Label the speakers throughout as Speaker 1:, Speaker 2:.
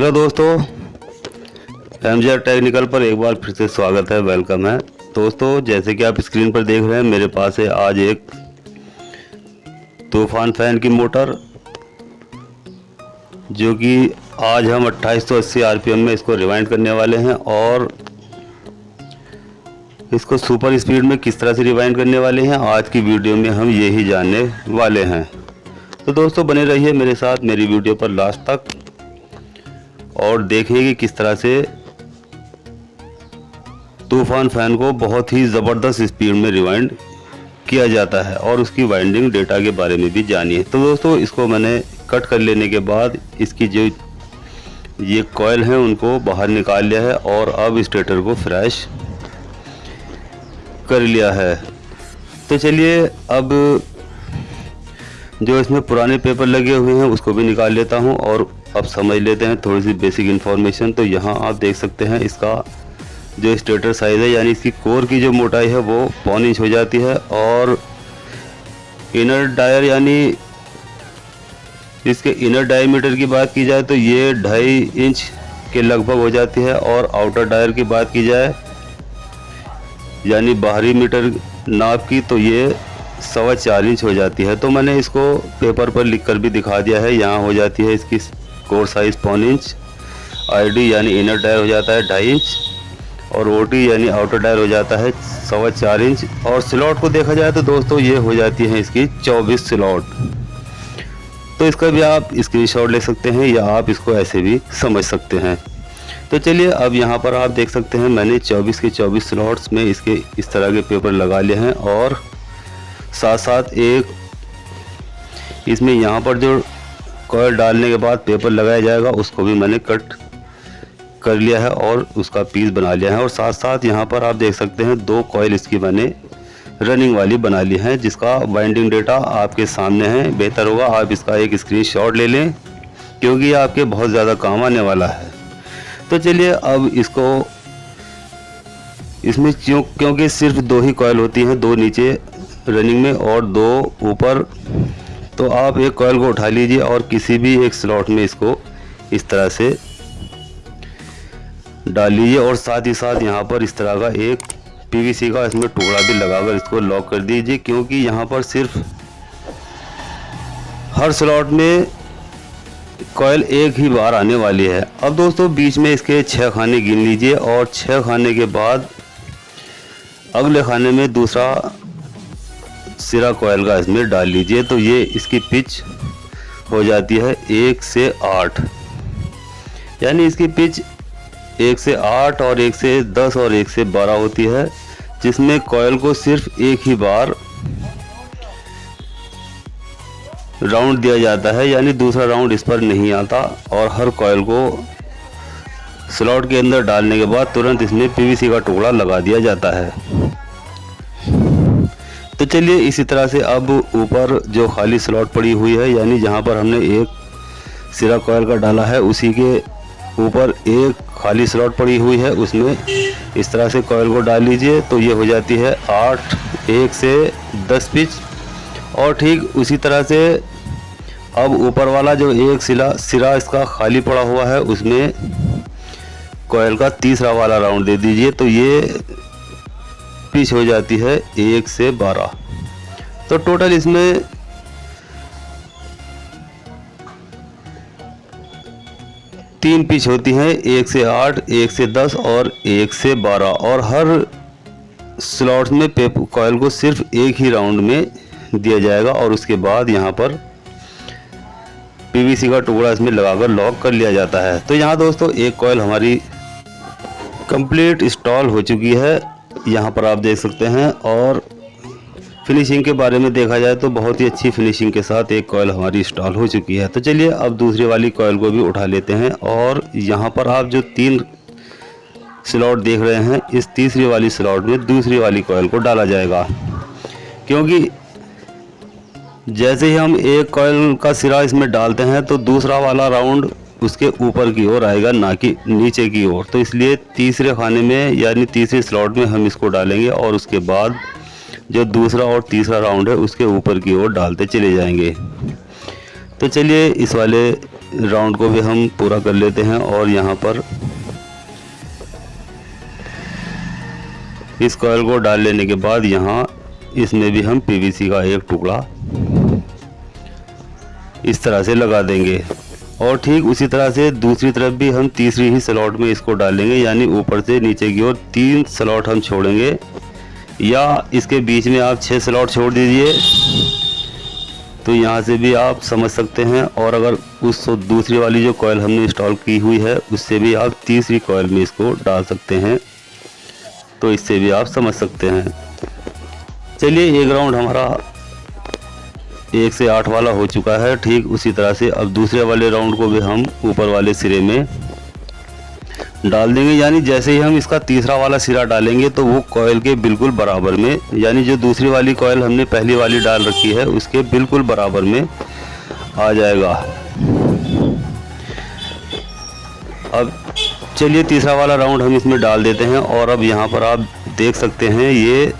Speaker 1: Hello दोस्तों, MJ technical पर एक बार फिर से स्वागत है, वेलकम है। दोस्तों, जैसे कि आप स्क्रीन पर देख रहे हैं, मेरे पास है आज एक तूफान फैन की मोटर, जो कि आज हम 2880 आरपीएम में इसको रिवाइंड करने वाले हैं और इसको सुपर स्पीड में किस तरह से रिवाइंड करने वाले हैं, आज की वीडियो में हम यही जानने वाले हैं। तो दोस्तों, बने रहिए मेरे साथ मेरी वीडियो पर लास्ट तक और देखिए कि किस तरह से तूफान फैन को बहुत ही ज़बरदस्त स्पीड में रिवाइंड किया जाता है और उसकी वाइंडिंग डेटा के बारे में भी जानिए। तो दोस्तों, इसको मैंने कट कर लेने के बाद इसकी जो ये कॉइल हैं उनको बाहर निकाल लिया है और अब स्टेटर को फ्रेश कर लिया है। तो चलिए, अब जो इसमें पुराने पेपर लगे हुए हैं उसको भी निकाल लेता हूं और अब समझ लेते हैं थोड़ी सी बेसिक इन्फॉर्मेशन। तो यहाँ आप देख सकते हैं इसका जो स्टेटर साइज़ है, यानी इसकी कोर की जो मोटाई है वो 1.25 इंच हो जाती है और इनर डायर यानी इसके इनर डायमीटर की बात की जाए तो ये 2.5 इंच के लगभग हो जाती है और आउटर डायर की बात की जाए यानी बाहरी मीटर नाप की तो ये 4.25 इंच हो जाती है। तो मैंने इसको पेपर पर लिखकर भी दिखा दिया है। यहाँ हो जाती है इसकी कोर साइज़ 1.25 इंच, आईडी यानी इनर डायर हो जाता है 2.5 इंच और ओटी यानी आउटर डायर हो जाता है 4.25 इंच। और स्लॉट को देखा जाए तो दोस्तों ये हो जाती है इसकी 24 स्लॉट। तो इसका भी आप स्क्रीनशॉट ले सकते हैं या आप इसको ऐसे भी समझ सकते हैं। तो चलिए, अब यहाँ पर आप देख सकते हैं मैंने 24 के 24 स्लॉट्स में इसके इस तरह के पेपर लगा लिए हैं और साथ साथ एक इसमें यहाँ पर जो कॉइल डालने के बाद पेपर लगाया जाएगा उसको भी मैंने कट कर लिया है और उसका पीस बना लिया है। और साथ साथ यहाँ पर आप देख सकते हैं 2 कॉइल इसकी मैंने रनिंग वाली बना ली है, जिसका वाइंडिंग डेटा आपके सामने है। बेहतर होगा आप इसका एक स्क्रीनशॉट ले लें क्योंकि ये आपके बहुत ज़्यादा काम आने वाला है। तो चलिए, अब इसको इसमें क्योंकि सिर्फ 2 ही कॉइल होती हैं, 2 नीचे रनिंग में और 2 ऊपर, तो आप एक कॉइल को उठा लीजिए और किसी भी एक स्लॉट में इसको इस तरह से डाल लीजिए और साथ ही साथ यहाँ पर इस तरह का एक पीवीसी का इसमें टुकड़ा भी लगाकर इसको लॉक कर दीजिए, क्योंकि यहाँ पर सिर्फ हर स्लॉट में कॉइल एक ही बार आने वाली है। अब दोस्तों, बीच में इसके 6 खाने गिन लीजिए और 6 खाने के बाद अगले खाने में दूसरा सिरा कॉइल का इसमें डाल लीजिए। तो ये इसकी पिच हो जाती है 1 से 8, यानी इसकी पिच 1 से 8 और 1 से 10 और 1 से 12 होती है, जिसमें कॉइल को सिर्फ एक ही बार राउंड दिया जाता है, यानी दूसरा राउंड इस पर नहीं आता। और हर कॉइल को स्लॉट के अंदर डालने के बाद तुरंत इसमें पीवीसी का टुकड़ा लगा दिया जाता है। तो चलिए, इसी तरह से अब ऊपर जो खाली स्लॉट पड़ी हुई है, यानी जहां पर हमने एक सिरा कॉइल का डाला है उसी के ऊपर एक खाली स्लॉट पड़ी हुई है, उसमें इस तरह से कॉइल को डाल लीजिए। तो ये हो जाती है 8, 1 से 10 पिच। और ठीक उसी तरह से अब ऊपर वाला जो एक सिरा इसका खाली पड़ा हुआ है उसमें कॉइल का तीसरा वाला राउंड दे दीजिए। तो ये पिच हो जाती है 1 से 12। तो टोटल इसमें 3 पिच होती हैं, 1 से 8, 1 से 10 और 1 से 12। और हर स्लॉट में कॉइल को सिर्फ एक ही राउंड में दिया जाएगा और उसके बाद यहाँ पर पीवीसी का टुकड़ा इसमें लगाकर लॉक कर लिया जाता है। तो यहाँ दोस्तों एक कॉइल हमारी कंप्लीट इंस्टॉल हो चुकी है, यहाँ पर आप देख सकते हैं। और फिनिशिंग के बारे में देखा जाए तो बहुत ही अच्छी फिनिशिंग के साथ एक कॉइल हमारी इंस्टॉल हो चुकी है। तो चलिए, अब दूसरी वाली कॉइल को भी उठा लेते हैं और यहाँ पर आप जो 3 स्लॉट देख रहे हैं, इस तीसरी वाली स्लॉट में दूसरी वाली कॉइल को डाला जाएगा, क्योंकि जैसे ही हम एक कॉइल का सिरा इसमें डालते हैं तो दूसरा वाला राउंड उसके ऊपर की ओर आएगा, ना कि नीचे की ओर। तो इसलिए तीसरे खाने में यानी तीसरे स्लॉट में हम इसको डालेंगे और उसके बाद जो दूसरा और तीसरा राउंड है उसके ऊपर की ओर डालते चले जाएंगे। तो चलिए, इस वाले राउंड को भी हम पूरा कर लेते हैं और यहाँ पर इस कॉइल को डाल लेने के बाद यहाँ इसमें भी हम पीवीसी का एक टुकड़ा इस तरह से लगा देंगे। और ठीक उसी तरह से दूसरी तरफ भी हम तीसरी ही स्लॉट में इसको डालेंगे, यानी ऊपर से नीचे की ओर 3 स्लॉट हम छोड़ेंगे, या इसके बीच में आप 6 स्लॉट छोड़ दीजिए तो यहाँ से भी आप समझ सकते हैं। और अगर उस दूसरी वाली जो कॉइल हमने इंस्टॉल की हुई है उससे भी आप तीसरी कॉइल में इसको डाल सकते हैं, तो इससे भी आप समझ सकते हैं। चलिए एक राउंड हमारा 1 से 8 वाला हो चुका है। ठीक उसी तरह से अब दूसरे वाले राउंड को भी हम ऊपर वाले सिरे में डाल देंगे, यानी जैसे ही हम इसका तीसरा वाला सिरा डालेंगे तो वो कॉइल के बिल्कुल बराबर में, यानी जो दूसरी वाली कॉइल हमने पहली वाली डाल रखी है उसके बिल्कुल बराबर में आ जाएगा। अब चलिए तीसरा वाला राउंड हम इसमें डाल देते हैं और अब यहाँ पर आप देख सकते हैं ये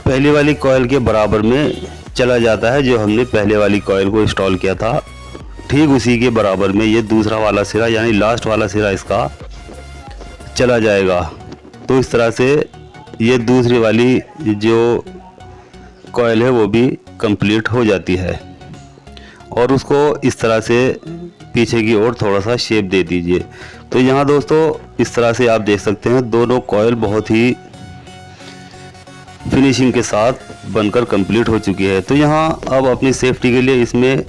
Speaker 1: पहली वाली कॉइल के बराबर में चला जाता है। जो हमने पहले वाली कॉइल को इंस्टॉल किया था ठीक उसी के बराबर में ये दूसरा वाला सिरा यानी लास्ट वाला सिरा इसका चला जाएगा। तो इस तरह से ये दूसरी वाली जो कॉइल है वो भी कंप्लीट हो जाती है। और उसको इस तरह से पीछे की ओर थोड़ा सा शेप दे दीजिए। तो यहाँ दोस्तों इस तरह से आप देख सकते हैं दोनों कॉइल बहुत ही फिनिशिंग के साथ बनकर कंप्लीट हो चुकी है। तो यहाँ अब अपनी सेफ्टी के लिए इसमें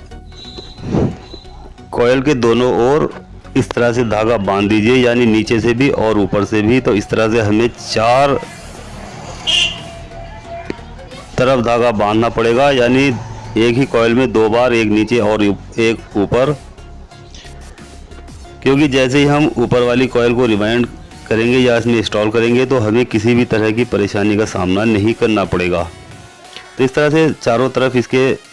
Speaker 1: कॉइल के दोनों ओर इस तरह से धागा बांध दीजिए, यानी नीचे से भी और ऊपर से भी। तो इस तरह से हमें 4 तरफ धागा बांधना पड़ेगा, यानी एक ही कॉइल में 2 बार, एक नीचे और एक ऊपर। क्योंकि जैसे ही हम ऊपर वाली कॉइल को रिवाइंड करेंगे या इसमें इंस्टॉल करेंगे तो हमें किसी भी तरह की परेशानी का सामना नहीं करना पड़ेगा। तो इस तरह से चारों तरफ इसके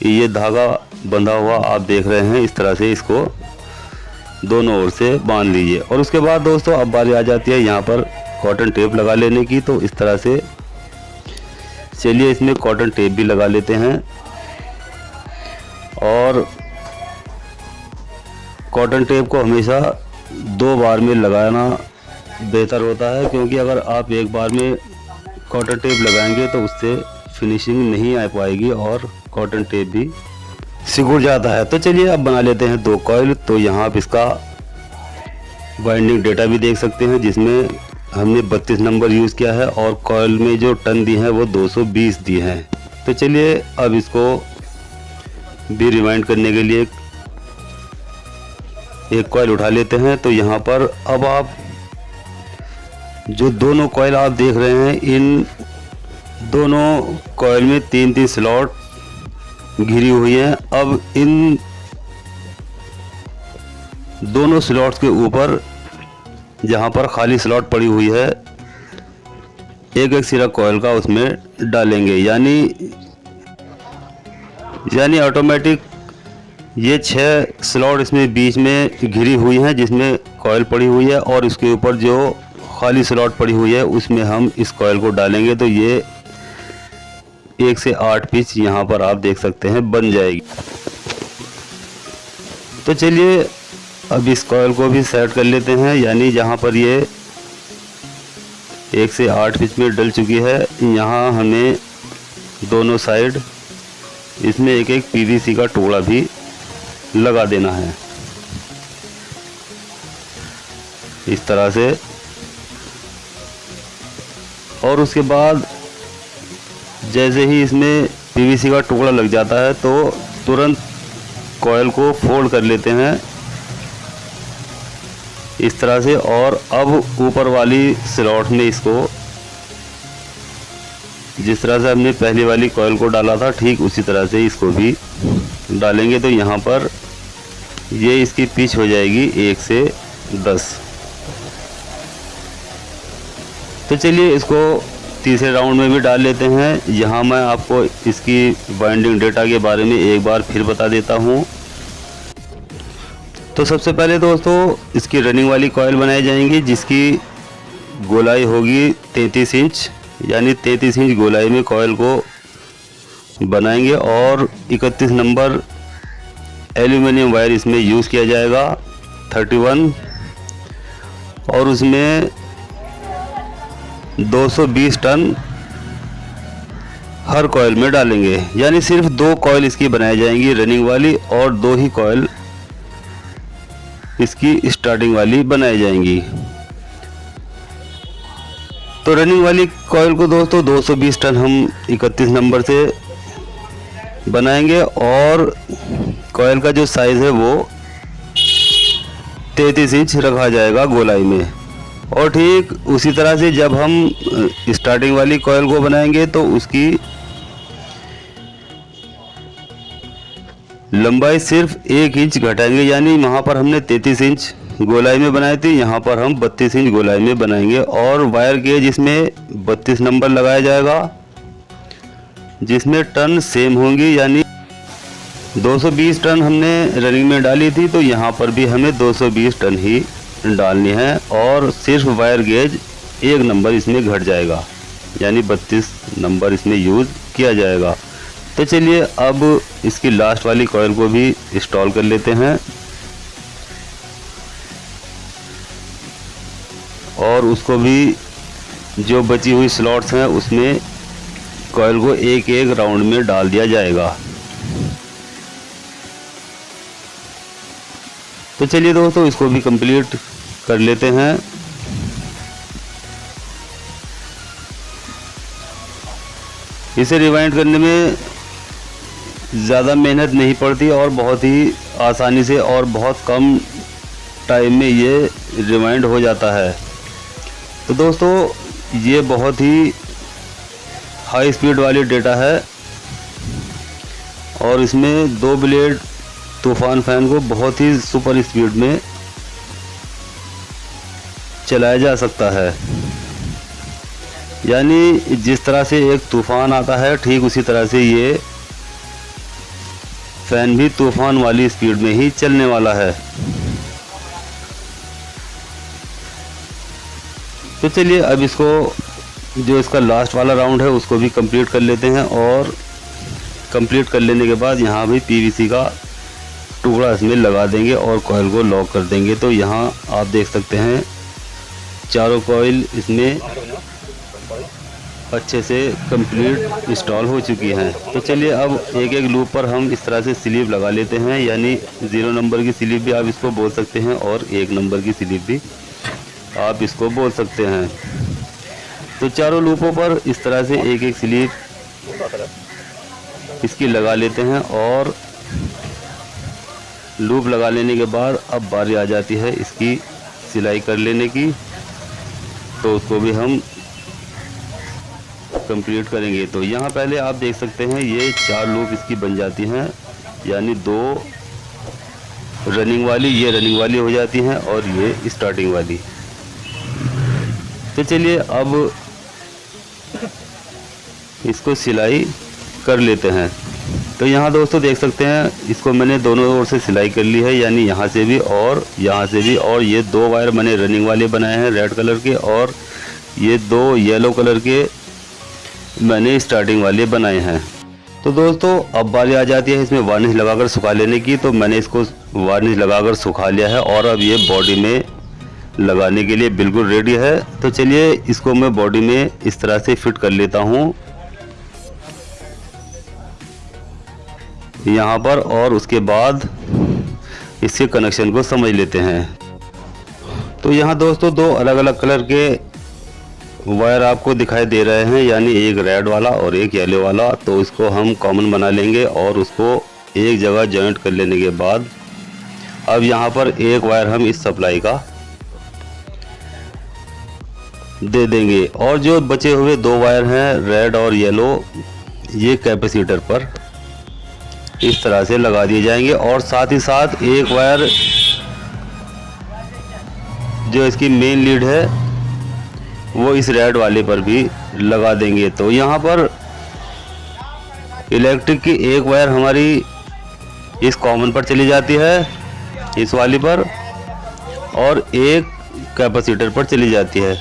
Speaker 1: ये धागा बंधा हुआ आप देख रहे हैं, इस तरह से इसको दोनों ओर से बांध लीजिए। और उसके बाद दोस्तों अब बारी आ जाती है यहाँ पर कॉटन टेप लगा लेने की। तो इस तरह से चलिए इसमें कॉटन टेप भी लगा लेते हैं। और कॉटन टेप को हमेशा 2 बार में लगाना बेहतर होता है, क्योंकि अगर आप एक बार में कॉटन टेप लगाएंगे तो उससे फिनिशिंग नहीं आ पाएगी और कॉटन टेप भी सिकुड़ जाता है। तो चलिए अब बना लेते हैं 2 कॉइल। तो यहाँ आप इसका वाइंडिंग डेटा भी देख सकते हैं जिसमें हमने 32 नंबर यूज़ किया है और कॉइल में जो टर्न दी हैं वो 220 दी हैं। तो चलिए अब इसको भी रिवाइंड करने के लिए एक कॉइल उठा लेते हैं। तो यहाँ पर अब आप जो दोनों कॉइल आप देख रहे हैं इन दोनों कॉइल में 3-3 स्लॉट घिरी हुई हैं। अब इन दोनों स्लॉट्स के ऊपर जहाँ पर खाली स्लॉट पड़ी हुई है एक एक सिरा कॉइल का उसमें डालेंगे, यानी ऑटोमेटिक ये 6 स्लॉट इसमें बीच में घिरी हुई हैं जिसमें कॉइल पड़ी हुई है और इसके ऊपर जो खाली स्लॉट पड़ी हुई है उसमें हम इस कॉइल को डालेंगे। तो ये 1 से 8 पिच यहाँ पर आप देख सकते हैं बन जाएगी। तो चलिए अब इस कॉइल को भी सेट कर लेते हैं, यानी जहाँ पर ये 1 से 8 पिच में डल चुकी है यहाँ हमें दोनों साइड इसमें एक एक पीवीसी का टुकड़ा भी लगा देना है इस तरह से। और उसके बाद जैसे ही इसमें पीवीसी का टुकड़ा लग जाता है तो तुरंत कॉइल को फोल्ड कर लेते हैं इस तरह से। और अब ऊपर वाली स्लॉट में इसको जिस तरह से हमने पहली वाली कॉइल को डाला था ठीक उसी तरह से इसको भी डालेंगे। तो यहाँ पर ये इसकी पिच हो जाएगी 1 से 10। तो चलिए इसको तीसरे राउंड में भी डाल लेते हैं। यहाँ मैं आपको इसकी वाइंडिंग डेटा के बारे में एक बार फिर बता देता हूँ। तो सबसे पहले दोस्तों इसकी रनिंग वाली कॉइल बनाई जाएंगी जिसकी गोलाई होगी 33 इंच, यानी 33 इंच गोलाई में कॉइल को बनाएंगे और 31 नंबर एल्यूमिनियम वायर इसमें यूज़ किया जाएगा 31, और उसमें 220 टन हर कॉइल में डालेंगे, यानी सिर्फ 2 कॉइल इसकी बनाई जाएंगी रनिंग वाली, और 2 ही कॉइल इसकी स्टार्टिंग वाली बनाई जाएंगी। तो रनिंग वाली कॉइल को दोस्तों 220 टन हम 31 नंबर से बनाएंगे, और कॉइल का जो साइज़ है वो 33 इंच रखा जाएगा गोलाई में। और ठीक उसी तरह से जब हम स्टार्टिंग वाली कॉइल को बनाएंगे तो उसकी लंबाई सिर्फ 1 इंच घटाएंगे, यानी वहाँ पर हमने 33 इंच गोलाई में बनाई थी, यहाँ पर हम 32 इंच गोलाई में बनाएंगे। और वायर गेज इसमें 32 नंबर लगाया जाएगा, जिसमें टन सेम होंगी, यानी 220 टन हमने रनिंग में डाली थी, तो यहाँ पर भी हमें 220 टन ही डालनी है, और सिर्फ वायर गेज 1 नंबर इसमें घट जाएगा, यानी 32 नंबर इसमें यूज़ किया जाएगा। तो चलिए अब इसकी लास्ट वाली कॉइल को भी इंस्टॉल कर लेते हैं, और उसको भी जो बची हुई स्लॉट्स हैं उसमें कॉइल को एक एक राउंड में डाल दिया जाएगा। तो चलिए दोस्तों इसको भी कंप्लीट कर लेते हैं। इसे रिवाइंड करने में ज़्यादा मेहनत नहीं पड़ती, और बहुत ही आसानी से और बहुत कम टाइम में ये रिवाइंड हो जाता है। तो दोस्तों ये बहुत ही हाई स्पीड वाली डेटा है, और इसमें 2 ब्लेड तूफान फैन को बहुत ही सुपर स्पीड में चलाया जा सकता है, यानी जिस तरह से एक तूफान आता है ठीक उसी तरह से ये फैन भी तूफान वाली स्पीड में ही चलने वाला है। तो चलिए अब इसको जो इसका लास्ट वाला राउंड है उसको भी कंप्लीट कर लेते हैं, और कंप्लीट कर लेने के बाद यहाँ भी पीवीसी का टुकड़ा इसमें लगा देंगे और कॉइल को लॉक कर देंगे। तो यहाँ आप देख सकते हैं चारों कॉइल इसमें अच्छे से कंप्लीट इंस्टॉल हो चुकी हैं। तो चलिए अब एक एक लूप पर हम इस तरह से स्लीव लगा लेते हैं, यानी 0 नंबर की स्लीव भी आप इसको बोल सकते हैं, और 1 नंबर की स्लीव भी आप इसको बोल सकते हैं। तो चारों लूपों पर इस तरह से एक एक स्लीव इसकी लगा लेते हैं, और लूप लगा लेने के बाद अब बारी आ जाती है इसकी सिलाई कर लेने की। तो उसको भी हम कंप्लीट करेंगे। तो यहाँ पहले आप देख सकते हैं ये 4 लूप इसकी बन जाती हैं, यानी 2 रनिंग वाली, ये रनिंग वाली हो जाती हैं, और ये स्टार्टिंग वाली। तो चलिए अब इसको सिलाई कर लेते हैं। तो यहाँ दोस्तों देख सकते हैं इसको मैंने दोनों ओर से सिलाई कर ली है, यानी यहाँ से भी और यहाँ से भी। और ये 2 वायर मैंने रनिंग वाले बनाए हैं रेड कलर के, और ये 2 येलो कलर के मैंने स्टार्टिंग वाले बनाए हैं। तो दोस्तों अब बारी आ जाती है इसमें वार्निश लगाकर सुखा लेने की। तो मैंने इसको वार्निश लगाकर सुखा लिया है, और अब ये बॉडी में लगाने के लिए बिल्कुल रेडी है। तो चलिए इसको मैं बॉडी में इस तरह से फिट कर लेता हूँ यहाँ पर, और उसके बाद इसके कनेक्शन को समझ लेते हैं। तो यहाँ दोस्तों 2 अलग अलग कलर के वायर आपको दिखाई दे रहे हैं, यानी एक रेड वाला और एक येलो वाला। तो इसको हम कॉमन बना लेंगे, और उसको एक जगह जॉइंट कर लेने के बाद अब यहाँ पर एक वायर हम इस सप्लाई का दे देंगे, और जो बचे हुए 2 वायर हैं रेड और येलो, ये कैपेसिटर पर इस तरह से लगा दिए जाएंगे। और साथ ही साथ एक वायर जो इसकी मेन लीड है वो इस रेड वाले पर भी लगा देंगे। तो यहाँ पर इलेक्ट्रिक की एक वायर हमारी इस कॉमन पर चली जाती है, इस वाली पर, और एक कैपेसिटर पर चली जाती है।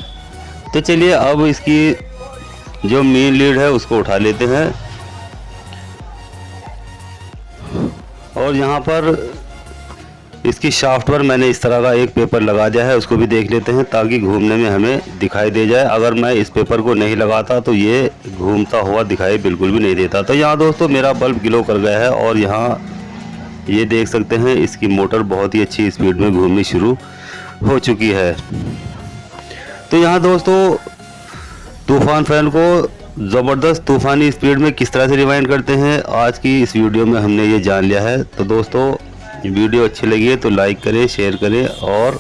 Speaker 1: तो चलिए अब इसकी जो मेन लीड है उसको उठा लेते हैं, और यहाँ पर इसकी शाफ्ट पर मैंने इस तरह का एक पेपर लगा दिया है, उसको भी देख लेते हैं ताकि घूमने में हमें दिखाई दे जाए। अगर मैं इस पेपर को नहीं लगाता तो ये घूमता हुआ दिखाई बिल्कुल भी नहीं देता। तो यहाँ दोस्तों मेरा बल्ब ग्लो कर गया है और यहाँ ये देख सकते हैं इसकी मोटर बहुत ही अच्छी स्पीड में घूमनी शुरू हो चुकी है। तो यहाँ दोस्तों तूफान फैन को ज़बरदस्त तूफ़ानी स्पीड में किस तरह से रिवाइंड करते हैं, आज की इस वीडियो में हमने ये जान लिया है। तो दोस्तों वीडियो अच्छी लगी है तो लाइक करें, शेयर करें और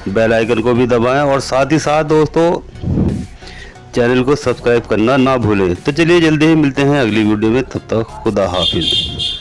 Speaker 1: बेल आइकन को भी दबाएं और साथ ही साथ दोस्तों चैनल को सब्सक्राइब करना ना भूलें। तो चलिए जल्दी ही मिलते हैं अगली वीडियो में, तब तक खुदा हाफिज़।